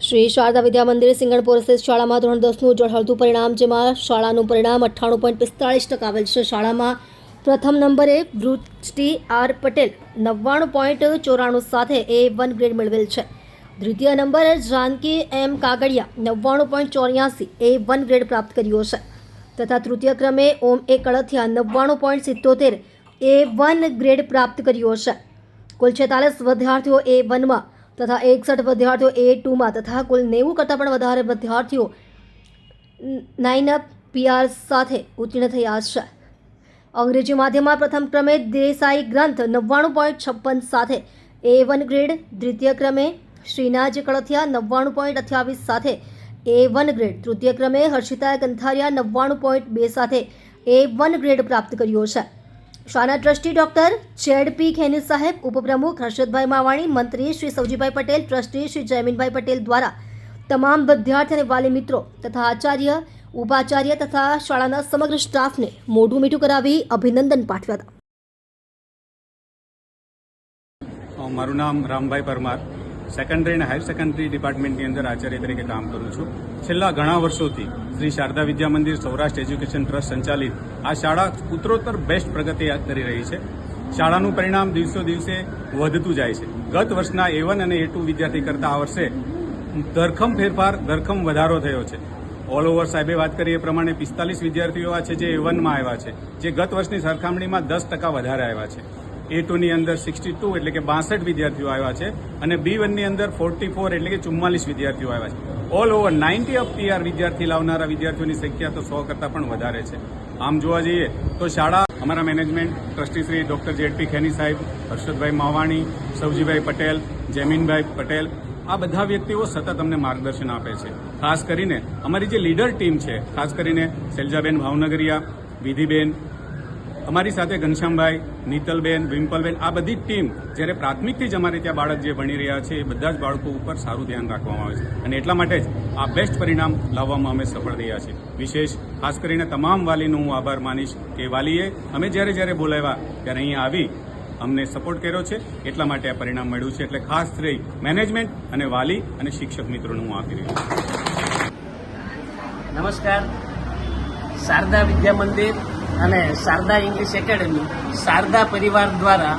શ્રી શારદા વિદ્યા મંદિર સિંગણપોર સ્થિત શાળામાં ધોરણ 10નું જળહળતું પરિણામ, જેમાં શાળાનું પરિણામ 98.45% આવેલ છે. શાળામાં પ્રથમ નંબરે વૃષ્ટિ આર પટેલ 99.94 સાથે A1 ગ્રેડ મેળવેલ છે. દ્વિતીય નંબરે જાનકી એમ કાગડિયા 99.84 A1 ગ્રેડ પ્રાપ્ત કર્યો છે તથા તૃતીય ક્રમે ઓમ એ કળથિયા 99.77 A1 ગ્રેડ પ્રાપ્ત કર્યો છે. કુલ 46 વિદ્યાર્થીઓ A1માં તથા 61 વિદ્યાર્થીઓ A2માં તથા કુલ 90 કરતાં પણ વધારે વિદ્યાર્થીઓ 9 PR સાથે ઉત્તીર્ણ થયા છે. અંગ્રેજી માધ્યમમાં પ્રથમ ક્રમે દેસાઈ ગ્રંથ 99.56 સાથે A1 ગ્રેડ, દ્વિતીય ક્રમે શ્રીનાજ કળથિયા 99.28 સાથે A1 ગ્રેડ, તૃતીય ક્રમે હર્ષિતા કંથારિયા 99.2 સાથે A1 ગ્રેડ પ્રાપ્ત કર્યો છે. શાળાના ટ્રસ્ટી ડોક્ટર ZP ખેની સાહેબ, ઉપપ્રમુખ હર્ષદભાઈ માવાણી, મંત્રી શ્રી સવજીભાઈ પટેલ, ટ્રસ્ટી શ્રી જયમીનભાઈ પટેલ દ્વારા તમામ વિદ્યાર્થી અને વાલી મિત્રો તથા આચાર્ય, ઉપાચાર્ય તથા શાળાના સમગ્ર સ્ટાફને મોઢું મીઠું કરાવી અભિનંદન પાઠવ્યા હતા. મારું નામ રામભાઈ પરમાર, સેકન્ડરી અને હાયર સેકન્ડરી ડિપાર્ટમેન્ટની અંદર આચાર્ય તરીકે કામ કરું છું. છેલ્લા ઘણા વર્ષોથી શ્રી શારદા વિદ્યા મંદિર સૌરાષ્ટ્ર એજ્યુકેશન ટ્રસ્ટ સંચાલિત આ શાળા ઉત્તરોત્તર બેસ્ટ પ્રગતિ કરી રહી છે. શાળાનું પરિણામ દિવસો દિવસે વધતું જાય છે. ગત વર્ષના A1 અને A2 વિદ્યાર્થી કરતાં આ વર્ષે ધરખમ ફેરફાર, ધરખમ વધારો થયો છે. ઓલ ઓવર સાહેબે વાત કરી એ પ્રમાણે 45 વિદ્યાર્થીઓ એવા છે જે A1માં આવ્યા છે, જે ગત વર્ષની સરખામણીમાં 10% વધારે આવ્યા છે. A2ની અંદર 62 એટલે કે 62 વિદ્યાર્થીઓ આવ્યા છે અને B1ની અંદર 44 એટલે કે 44 વિદ્યાર્થીઓ આવ્યા છે. ઓલ ઓવર 90 ઓફ PR વિદ્યાર્થી લાવનારા વિદ્યાર્થીઓની સંખ્યા તો 100 કરતાં પણ વધારે છે. આમ જોવા જઈએ તો શાળા, અમારા management, trustee Shri doctor ZP Kheni સાહેબ, હર્ષદભાઈ માવાણી, સવજીભાઈ પટેલ, જયમીનભાઈ પટેલ, આ બધા વ્યક્તિઓ સતત અમને માર્ગદર્શન આપે છે. ખાસ કરીને અમારી જે લીડર ટીમ છે, ખાસ કરીને શૈલજાબેન ભાવનગરિયા, વિધિબેન, અમારી સાથે ઘનશ્યામભાઈ, નીતલબેન, વિમ્પલબેન, આ બધી ટીમ જ્યારે પ્રાથમિકથી જ અમારે ત્યાં બાળક જે ભણી રહ્યા છે એ બધા જ બાળકો ઉપર સારું ધ્યાન રાખવામાં આવે છે અને એટલા માટે જ આ બેસ્ટ પરિણામ લાવવામાં અમે સફળ રહ્યા છીએ. વિશેષ ખાસ કરીને તમામ વાલીનો હું આભાર માનીશ કે વાલીએ અમે જ્યારે બોલાવ્યા ત્યારે અહીંયા આવી અમને સપોર્ટ કર્યો છે, એટલા માટે આ પરિણામ મળ્યું છે. એટલે ખાસ શ્રેય મેનેજમેન્ટ અને વાલી અને શિક્ષક મિત્રોને હું આપી રહ્યો છું. નમસ્કાર. શારદા વિદ્યા મંદિર અને શારદા ઇંગ્લિશ એકેડમી, શારદા પરિવાર દ્વારા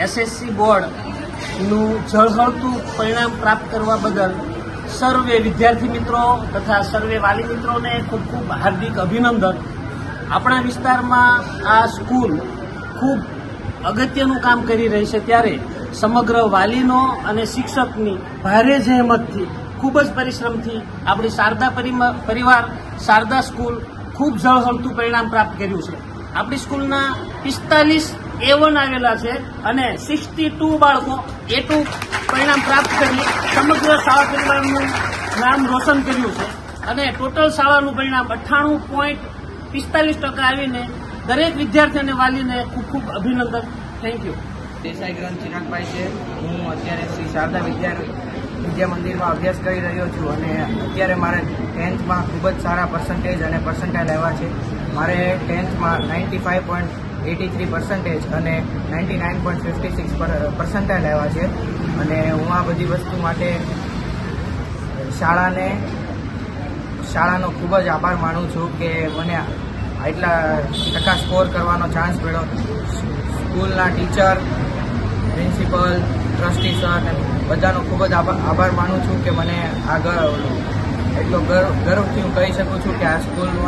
SSC બોર્ડનું ઝળહળતું પરિણામ પ્રાપ્ત કરવા બદલ સર્વે વિદ્યાર્થી મિત્રો તથા સર્વે વાલી મિત્રોને ખૂબ ખૂબ હાર્દિક અભિનંદન. આપણા વિસ્તારમાં આ સ્કૂલ ખૂબ અગત્યનું કામ કરી રહી છે, ત્યારે સમગ્ર વાલીનો અને શિક્ષકની ભારે જહેમતથી, ખૂબ જ પરિશ્રમથી આપણી શારદા પરિવાર, શારદા સ્કૂલ ખૂબ ઝળહળતું પરિણામ પ્રાપ્ત કર્યું છે. આપણી સ્કૂલના 45 A1 આવેલા છે અને 62 બાળકો A2 પરિણામ પ્રાપ્ત કરી સમગ્ર શાળા પરિવારનું નામ રોશન કર્યું છે અને ટોટલ શાળાનું પરિણામ 98.45% આવીને દરેક વિદ્યાર્થી અને વાલીને ખૂબ ખૂબ અભિનંદન. Thank you. દેસાઈ ગ્રંથ ચિરાગભાઈ છે. હું અત્યારે શ્રી શારદા વિદ્યા મંદિરમાં અભ્યાસ કરી રહ્યો છું અને અત્યારે મારે 10thમાં ખૂબ જ સારા પર્સન્ટેજ અને પર્સન્ટાઇલ આવ્યા છે. મારે 10thમાં 95.83% અને 99.56 પર્સન્ટાઇલ આવ્યા છે અને હું આ બધી વસ્તુ માટે શાળાનો ખૂબ જ આભાર માનું છું કે મને આટલા ટકા સ્કોર કરવાનો ચાન્સ મળ્યો. સ્કૂલના ટીચર, પ્રિન્સિપલ, ટ્રસ્ટી સર બધાનો ખૂબ જ આભાર માનું છું કે મને આગળ એટલો ગર્વથી હું કહી શકું છું કે આ સ્કૂલમાં